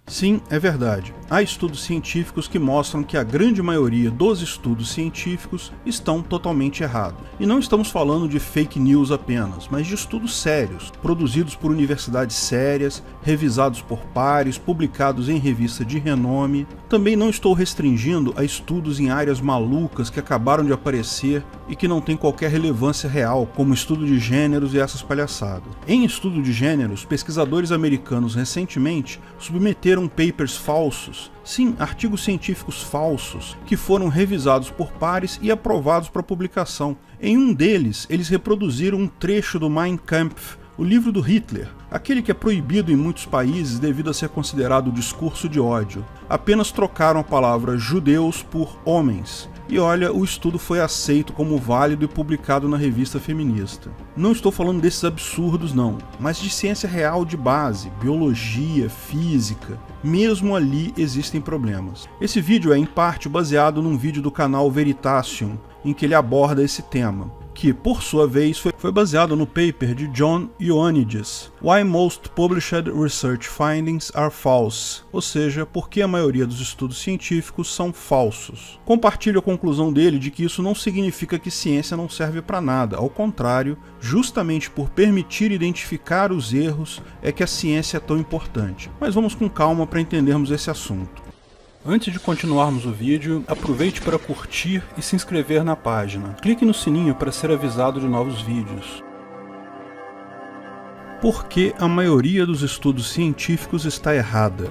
Sim, é verdade. Há estudos científicos que mostram que a grande maioria dos estudos científicos estão totalmente errados. E não estamos falando de fake news apenas, mas de estudos sérios, produzidos por universidades sérias, revisados por pares, publicados em revista de renome. Também não estou restringindo a estudos em áreas malucas que acabaram de aparecer e que não têm qualquer relevância real, como estudo de gêneros e essas palhaçadas. Em estudo de gêneros, pesquisadores americanos recentemente submeteram papers falsos, sim, artigos científicos falsos, que foram revisados por pares e aprovados para publicação. Em um deles, eles reproduziram um trecho do Mein Kampf, o livro do Hitler, aquele que é proibido em muitos países devido a ser considerado discurso de ódio. Apenas trocaram a palavra judeus por homens. E olha, o estudo foi aceito como válido e publicado na revista feminista. Não estou falando desses absurdos não, mas de ciência real de base, biologia, física. Mesmo ali existem problemas. Esse vídeo é em parte baseado num vídeo do canal Veritasium, em que ele aborda esse tema, que, por sua vez, foi baseado no paper de John Ioannidis, Why Most Published Research Findings Are False, ou seja, por que a maioria dos estudos científicos são falsos. Compartilho a conclusão dele de que isso não significa que ciência não serve para nada, ao contrário, justamente por permitir identificar os erros é que a ciência é tão importante. Mas vamos com calma para entendermos esse assunto. Antes de continuarmos o vídeo, aproveite para curtir e se inscrever na página. Clique no sininho para ser avisado de novos vídeos. Por que a maioria dos estudos científicos está errada?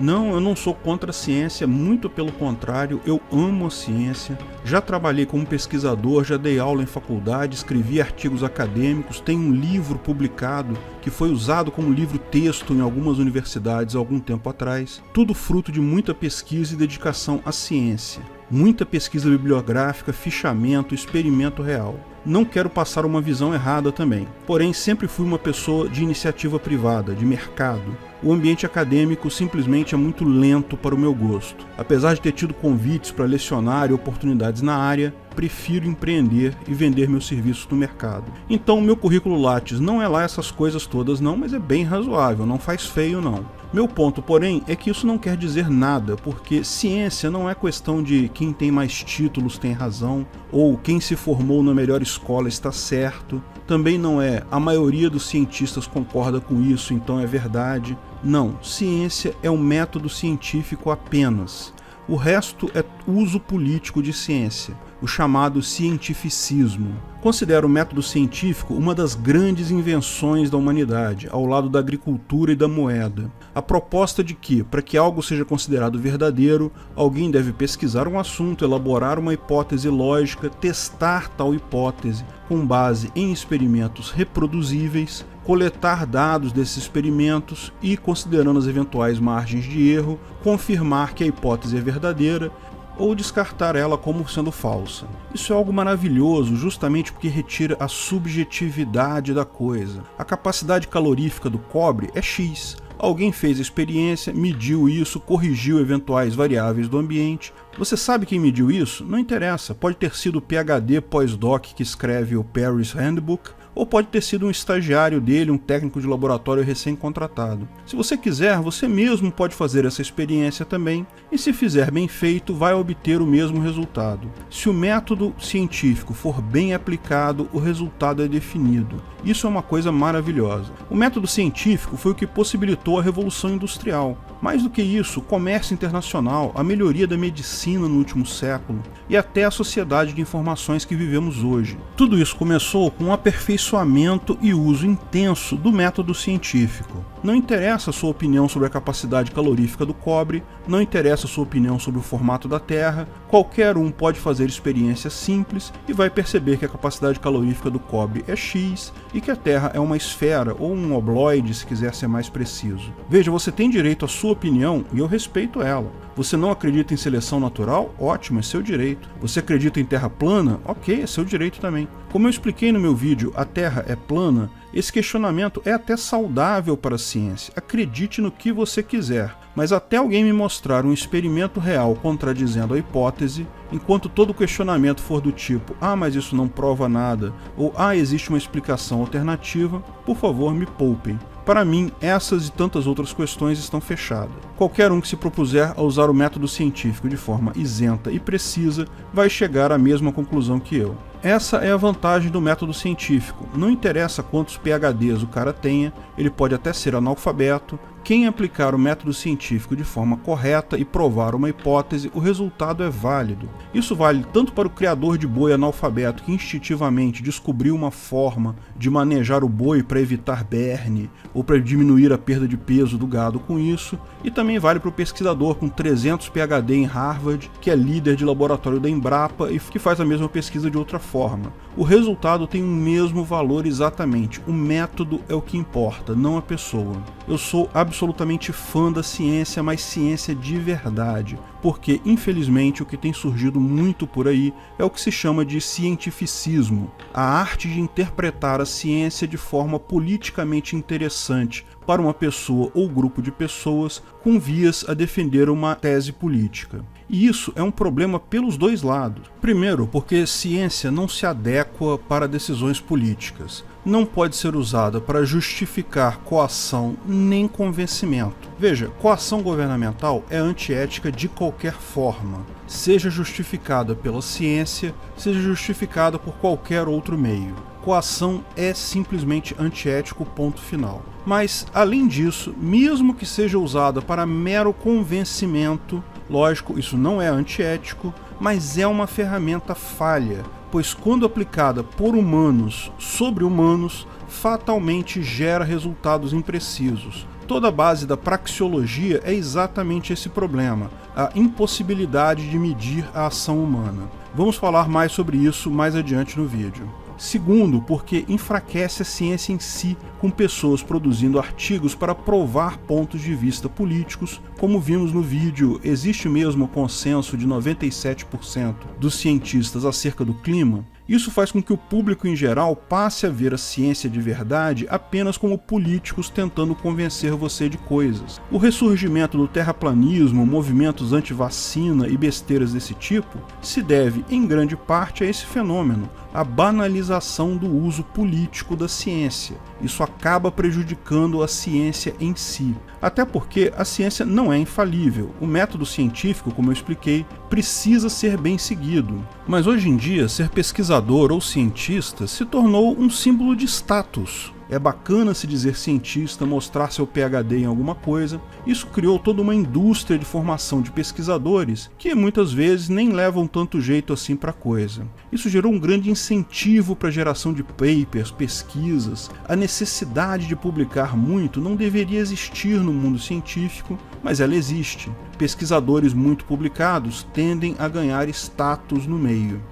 Não, eu não sou contra a ciência, muito pelo contrário, eu amo a ciência. Já trabalhei como pesquisador, já dei aula em faculdade, escrevi artigos acadêmicos, tenho um livro publicado que foi usado como livro-texto em algumas universidades há algum tempo atrás. Tudo fruto de muita pesquisa e dedicação à ciência. Muita pesquisa bibliográfica, fichamento, experimento real. Não quero passar uma visão errada também, porém sempre fui uma pessoa de iniciativa privada, de mercado. O ambiente acadêmico simplesmente é muito lento para o meu gosto. Apesar de ter tido convites para lecionar e oportunidades na área, prefiro empreender e vender meus serviços no mercado. Então, meu currículo Lattes não é lá essas coisas todas não, mas é bem razoável, não faz feio não. Meu ponto, porém, é que isso não quer dizer nada, porque ciência não é questão de quem tem mais títulos tem razão, ou quem se formou na melhor escola está certo. Também não é a maioria dos cientistas concorda com isso, então é verdade. Não, ciência é um método científico apenas. O resto é uso político de ciência, o chamado cientificismo. Considero o método científico uma das grandes invenções da humanidade, ao lado da agricultura e da moeda. A proposta de que, para que algo seja considerado verdadeiro, alguém deve pesquisar um assunto, elaborar uma hipótese lógica, testar tal hipótese com base em experimentos reproduzíveis, coletar dados desses experimentos e, considerando as eventuais margens de erro, confirmar que a hipótese é verdadeira ou descartar ela como sendo falsa. Isso é algo maravilhoso justamente porque retira a subjetividade da coisa. A capacidade calorífica do cobre é X. Alguém fez a experiência, mediu isso, corrigiu eventuais variáveis do ambiente. Você sabe quem mediu isso? Não interessa. Pode ter sido o PhD pós-doc que escreve o Paris Handbook, ou pode ter sido um estagiário dele, um técnico de laboratório recém-contratado. Se você quiser, você mesmo pode fazer essa experiência também, e se fizer bem feito, vai obter o mesmo resultado. Se o método científico for bem aplicado, o resultado é definido. Isso é uma coisa maravilhosa. O método científico foi o que possibilitou a Revolução Industrial. Mais do que isso, o comércio internacional, a melhoria da medicina no último século e até a sociedade de informações que vivemos hoje. Tudo isso começou com um aperfeiçoamento e uso intenso do método científico. Não interessa a sua opinião sobre a capacidade calorífica do cobre, não interessa a sua opinião sobre o formato da Terra, qualquer um pode fazer experiências simples e vai perceber que a capacidade calorífica do cobre é X e que a Terra é uma esfera ou um obloide, se quiser ser mais preciso. Veja, você tem direito à sua opinião e eu respeito ela. Você não acredita em seleção natural? Ótimo, é seu direito. Você acredita em Terra plana? Ok, é seu direito também. Como eu expliquei no meu vídeo, a Terra é plana, esse questionamento é até saudável para a ciência. Acredite no que você quiser, mas até alguém me mostrar um experimento real contradizendo a hipótese, enquanto todo questionamento for do tipo mas isso não prova nada, ou existe uma explicação alternativa, por favor me poupem. Para mim, essas e tantas outras questões estão fechadas. Qualquer um que se propuser a usar o método científico de forma isenta e precisa vai chegar à mesma conclusão que eu. Essa é a vantagem do método científico. Não interessa quantos PhDs o cara tenha, ele pode até ser analfabeto. Quem aplicar o método científico de forma correta e provar uma hipótese, o resultado é válido. Isso vale tanto para o criador de boi analfabeto que instintivamente descobriu uma forma de manejar o boi para evitar berne ou para diminuir a perda de peso do gado com isso, e também vale para o pesquisador com 300 PhD em Harvard, que é líder de laboratório da Embrapa e que faz a mesma pesquisa de outra forma. O resultado tem o mesmo valor exatamente. O método é o que importa, não a pessoa. Eu sou absolutamente fã da ciência, mas ciência de verdade, porque infelizmente o que tem surgido muito por aí é o que se chama de cientificismo, a arte de interpretar a ciência de forma politicamente interessante para uma pessoa ou grupo de pessoas com vias a defender uma tese política. E isso é um problema pelos dois lados. Primeiro, porque ciência não se adequa para decisões políticas. Não pode ser usada para justificar coação nem convencimento. Veja, coação governamental é antiética de qualquer forma, seja justificada pela ciência, seja justificada por qualquer outro meio. Coação é simplesmente antiético, ponto final. Mas, além disso, mesmo que seja usada para mero convencimento, lógico, isso não é antiético, mas é uma ferramenta falha, pois quando aplicada por humanos sobre humanos, fatalmente gera resultados imprecisos. Toda a base da praxeologia é exatamente esse problema, a impossibilidade de medir a ação humana. Vamos falar mais sobre isso mais adiante no vídeo. Segundo, porque enfraquece a ciência em si, com pessoas produzindo artigos para provar pontos de vista políticos. Como vimos no vídeo, existe mesmo o consenso de 97% dos cientistas acerca do clima. Isso faz com que o público em geral passe a ver a ciência de verdade apenas como políticos tentando convencer você de coisas. O ressurgimento do terraplanismo, movimentos anti-vacina e besteiras desse tipo se deve, em grande parte, a esse fenômeno, a banalização do uso político da ciência. Isso acaba prejudicando a ciência em si. Até porque a ciência não é infalível. O método científico, como eu expliquei, precisa ser bem seguido. Mas hoje em dia, ser pesquisador ou cientista se tornou um símbolo de status. É bacana se dizer cientista, mostrar seu PhD em alguma coisa. Isso criou toda uma indústria de formação de pesquisadores que muitas vezes nem levam tanto jeito assim para a coisa. Isso gerou um grande incentivo para a geração de papers, pesquisas. A necessidade de publicar muito não deveria existir no mundo científico, mas ela existe. Pesquisadores muito publicados tendem a ganhar status no meio.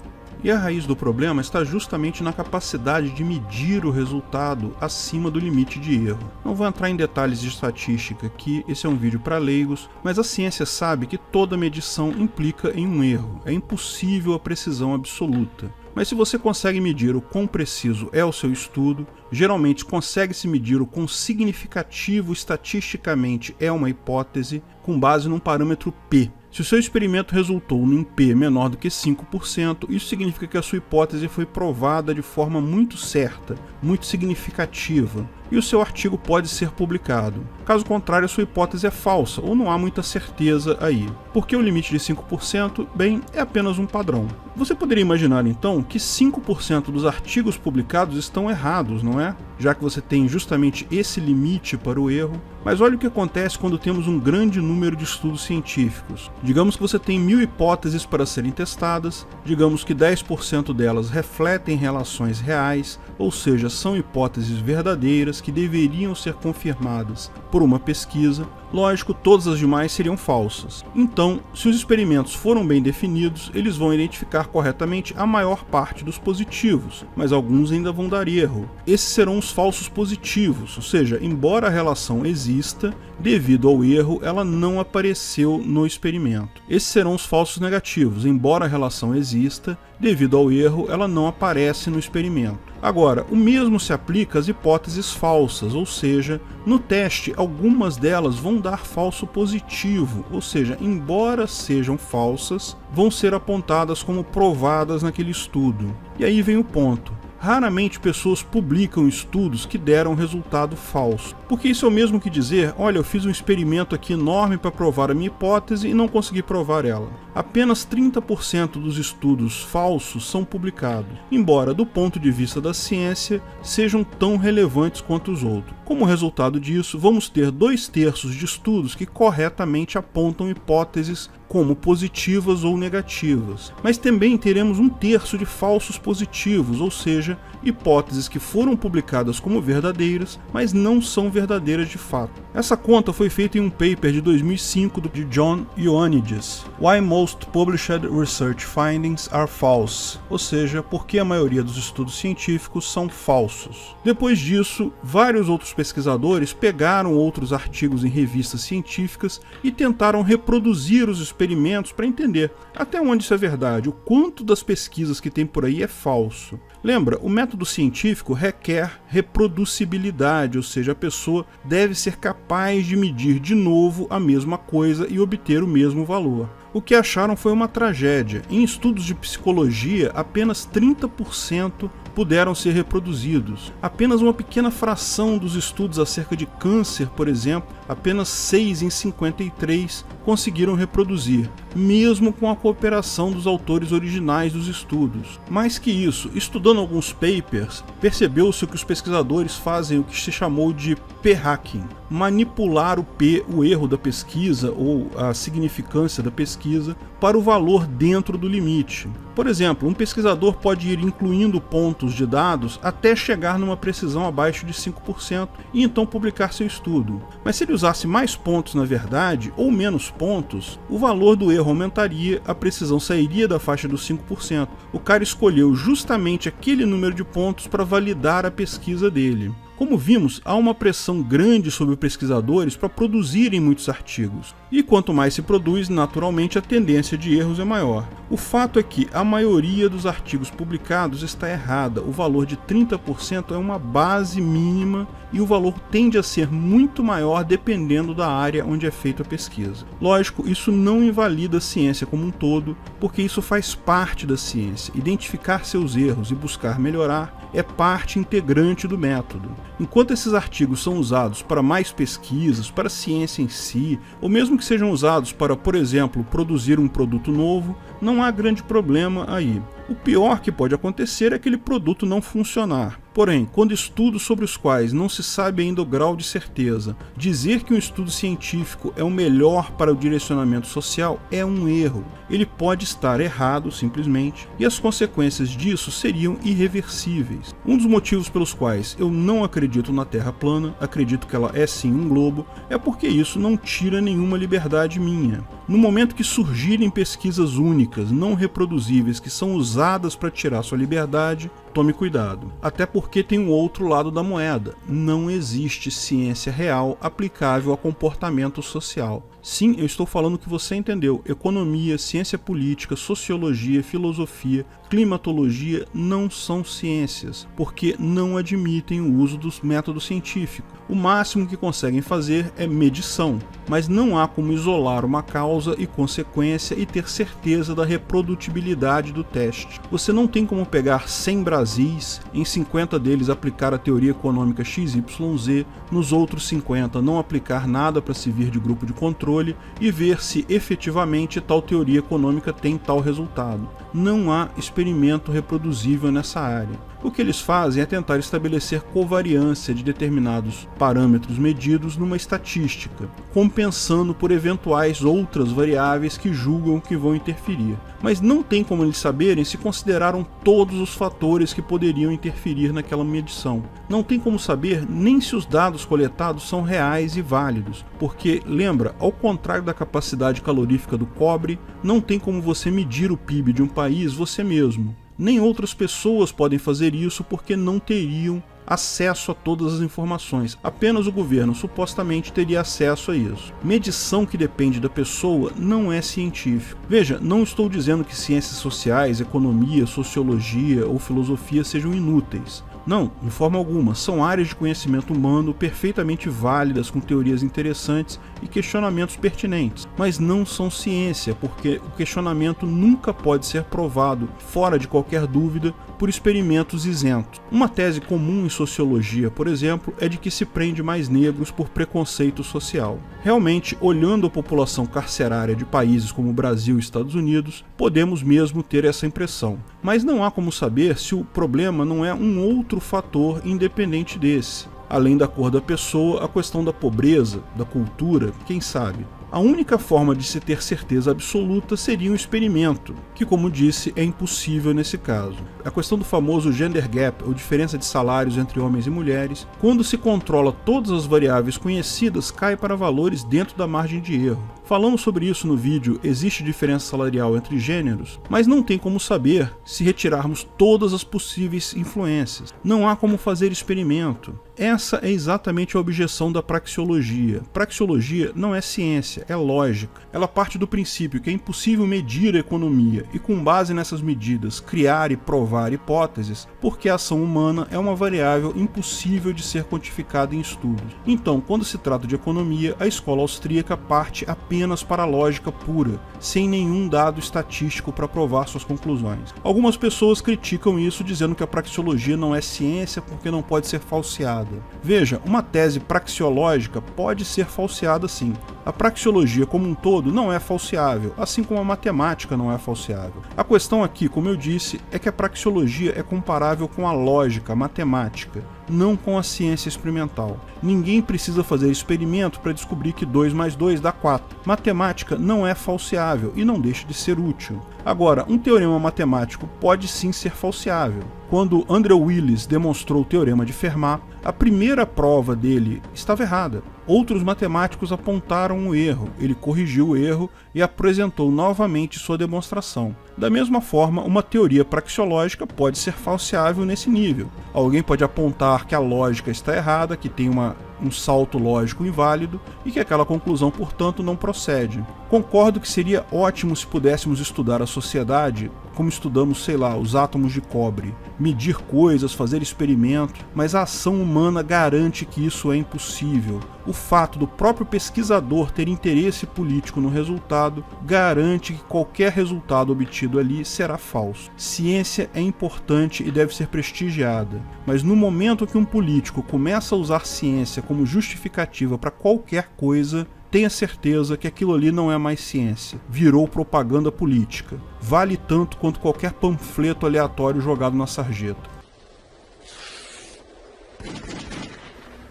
E a raiz do problema está justamente na capacidade de medir o resultado acima do limite de erro. Não vou entrar em detalhes de estatística aqui, esse é um vídeo para leigos, mas a ciência sabe que toda medição implica em um erro. É impossível a precisão absoluta. Mas se você consegue medir o quão preciso é o seu estudo, geralmente consegue-se medir o quão significativo estatisticamente é uma hipótese com base num parâmetro P. Se o seu experimento resultou em P menor do que 5%, isso significa que a sua hipótese foi provada de forma muito certa, muito significativa, e o seu artigo pode ser publicado. Caso contrário, a sua hipótese é falsa, ou não há muita certeza aí. Porque o limite de 5%, bem, é apenas um padrão. Você poderia imaginar então que 5% dos artigos publicados estão errados, não é? Já que você tem justamente esse limite para o erro. Mas olha o que acontece quando temos um grande número de estudos científicos. Digamos que você tem 1000 hipóteses para serem testadas, digamos que 10% delas refletem relações reais, ou seja, são hipóteses verdadeiras que deveriam ser confirmadas por uma pesquisa. Lógico, todas as demais seriam falsas. Então, se os experimentos foram bem definidos, eles vão identificar corretamente a maior parte dos positivos, mas alguns ainda vão dar erro. Esses serão os falsos positivos, ou seja, embora a relação exista, devido ao erro, ela não apareceu no experimento. Esses serão os falsos negativos, embora a relação exista, devido ao erro, ela não aparece no experimento. Agora, o mesmo se aplica às hipóteses falsas, ou seja, no teste algumas delas vão dar falso positivo, ou seja, embora sejam falsas, vão ser apontadas como provadas naquele estudo. E aí vem o ponto. Raramente pessoas publicam estudos que deram resultado falso. Porque isso é o mesmo que dizer, olha, eu fiz um experimento aqui enorme para provar a minha hipótese e não consegui provar ela. Apenas 30% dos estudos falsos são publicados, embora do ponto de vista da ciência sejam tão relevantes quanto os outros. Como resultado disso, vamos ter 2/3 de estudos que corretamente apontam hipóteses como positivas ou negativas, mas também teremos 1/3 de falsos positivos, ou seja, hipóteses que foram publicadas como verdadeiras, mas não são verdadeiras de fato. Essa conta foi feita em um paper de 2005 de John Ioannidis, Why Most Published Research Findings Are False, ou seja, por que a maioria dos estudos científicos são falsos. Depois disso, vários outros pesquisadores pegaram outros artigos em revistas científicas e tentaram reproduzir os experimentos para entender até onde isso é verdade, o quanto das pesquisas que tem por aí é falso. Lembra, o método científico requer reproducibilidade, ou seja, a pessoa deve ser capaz de medir de novo a mesma coisa e obter o mesmo valor. O que acharam foi uma tragédia. Em estudos de psicologia, apenas 30% puderam ser reproduzidos. Apenas uma pequena fração dos estudos acerca de câncer, por exemplo, apenas 6 em 53 conseguiram reproduzir, mesmo com a cooperação dos autores originais dos estudos. Mais que isso, estudando alguns papers, percebeu-se que os pesquisadores fazem o que se chamou de p-hacking, manipular o erro da pesquisa ou a significância da pesquisa para o valor dentro do limite. Por exemplo, um pesquisador pode ir incluindo pontos de dados até chegar numa precisão abaixo de 5% e então publicar seu estudo. Mas se ele usasse mais pontos na verdade, ou menos pontos, o valor do erro aumentaria, a precisão sairia da faixa dos 5%. O cara escolheu justamente aquele número de pontos para validar a pesquisa dele. Como vimos, há uma pressão grande sobre pesquisadores para produzirem muitos artigos, e quanto mais se produz, naturalmente a tendência de erros é maior. O fato é que a maioria dos artigos publicados está errada, o valor de 30% é uma base mínima e o valor tende a ser muito maior dependendo da área onde é feita a pesquisa. Lógico, isso não invalida a ciência como um todo, porque isso faz parte da ciência. Identificar seus erros e buscar melhorar é parte integrante do método. Enquanto esses artigos são usados para mais pesquisas, para a ciência em si, ou mesmo que sejam usados para, por exemplo, produzir um produto novo, não há grande problema aí. O pior que pode acontecer é aquele produto não funcionar. Porém, quando estudos sobre os quais não se sabe ainda o grau de certeza, dizer que um estudo científico é o melhor para o direcionamento social é um erro. Ele pode estar errado, simplesmente, e as consequências disso seriam irreversíveis. Um dos motivos pelos quais eu não acredito na Terra plana, acredito que ela é sim um globo, é porque isso não tira nenhuma liberdade minha. No momento que surgirem pesquisas únicas, não reproduzíveis, que são usadas para tirar sua liberdade, tome cuidado. Até porque tem um outro lado da moeda. Não existe ciência real aplicável a comportamento social. Sim, eu estou falando o que você entendeu. Economia, ciência política, sociologia, filosofia, climatologia não são ciências, porque não admitem o uso dos métodos científicos. O máximo que conseguem fazer é medição, mas não há como isolar uma causa e consequência e ter certeza da reprodutibilidade do teste. Você não tem como pegar 100 Brasis, em 50 deles aplicar a teoria econômica XYZ, nos outros 50 não aplicar nada para servir de grupo de controle e ver se efetivamente tal teoria econômica tem tal resultado. Não há experimento reproduzível nessa área. O que eles fazem é tentar estabelecer covariância de determinados parâmetros medidos numa estatística, compensando por eventuais outras variáveis que julgam que vão interferir. Mas não tem como eles saberem se consideraram todos os fatores que poderiam interferir naquela medição. Não tem como saber nem se os dados coletados são reais e válidos, porque, lembra, ao contrário da capacidade calorífica do cobre, não tem como você medir o PIB de um país você mesmo. Nem outras pessoas podem fazer isso porque não teriam acesso a todas as informações. Apenas o governo supostamente teria acesso a isso. Medição que depende da pessoa não é científico. Veja, não estou dizendo que ciências sociais, economia, sociologia ou filosofia sejam inúteis. Não, de forma alguma. São áreas de conhecimento humano perfeitamente válidas, com teorias interessantes e questionamentos pertinentes. Mas não são ciência, porque o questionamento nunca pode ser provado, fora de qualquer dúvida, por experimentos isentos. Uma tese comum em sociologia, por exemplo, é de que se prende mais negros por preconceito social. Realmente, olhando a população carcerária de países como o Brasil e Estados Unidos, podemos mesmo ter essa impressão. Mas não há como saber se o problema não é um outro fator independente desse. Além da cor da pessoa, a questão da pobreza, da cultura, quem sabe? A única forma de se ter certeza absoluta seria um experimento, que, como disse, é impossível nesse caso. A questão do famoso gender gap, ou diferença de salários entre homens e mulheres, quando se controla todas as variáveis conhecidas, cai para valores dentro da margem de erro. Falamos sobre isso no vídeo Existe diferença salarial entre gêneros, mas não tem como saber se retirarmos todas as possíveis influências. Não há como fazer experimento. Essa é exatamente a objeção da praxeologia. Praxeologia não é ciência, é lógica. Ela parte do princípio que é impossível medir a economia e, com base nessas medidas, criar e provar hipóteses, porque a ação humana é uma variável impossível de ser quantificada em estudos. Então, quando se trata de economia, a escola austríaca parte apenas para a lógica pura, sem nenhum dado estatístico para provar suas conclusões. Algumas pessoas criticam isso dizendo que a praxeologia não é ciência porque não pode ser falseada. Veja, uma tese praxeológica pode ser falseada sim. A praxeologia como um todo não é falseável, assim como a matemática não é falseável. A questão aqui, como eu disse, é que a praxeologia é comparável com a lógica, a matemática, não com a ciência experimental. Ninguém precisa fazer experimento para descobrir que 2 mais 2 dá 4. Matemática não é falseável e não deixa de ser útil. Agora, um teorema matemático pode sim ser falseável. Quando Andrew Wiles demonstrou o teorema de Fermat, a primeira prova dele estava errada. Outros matemáticos apontaram o erro, ele corrigiu o erro e apresentou novamente sua demonstração. Da mesma forma, uma teoria praxeológica pode ser falseável nesse nível. Alguém pode apontar que a lógica está errada, que tem um salto lógico inválido e que aquela conclusão, portanto, não procede. Concordo que seria ótimo se pudéssemos estudar a sociedade como estudamos, sei lá, os átomos de cobre, medir coisas, fazer experimentos, mas a ação humana garante que isso é impossível. O fato do próprio pesquisador ter interesse político no resultado garante que qualquer resultado obtido ali será falso. Ciência é importante e deve ser prestigiada, mas no momento que um político começa a usar ciência como justificativa para qualquer coisa, tenha certeza que aquilo ali não é mais ciência, virou propaganda política. Vale tanto quanto qualquer panfleto aleatório jogado na sarjeta.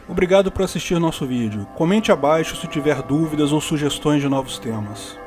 Obrigado por assistir nosso vídeo. Comente abaixo se tiver dúvidas ou sugestões de novos temas.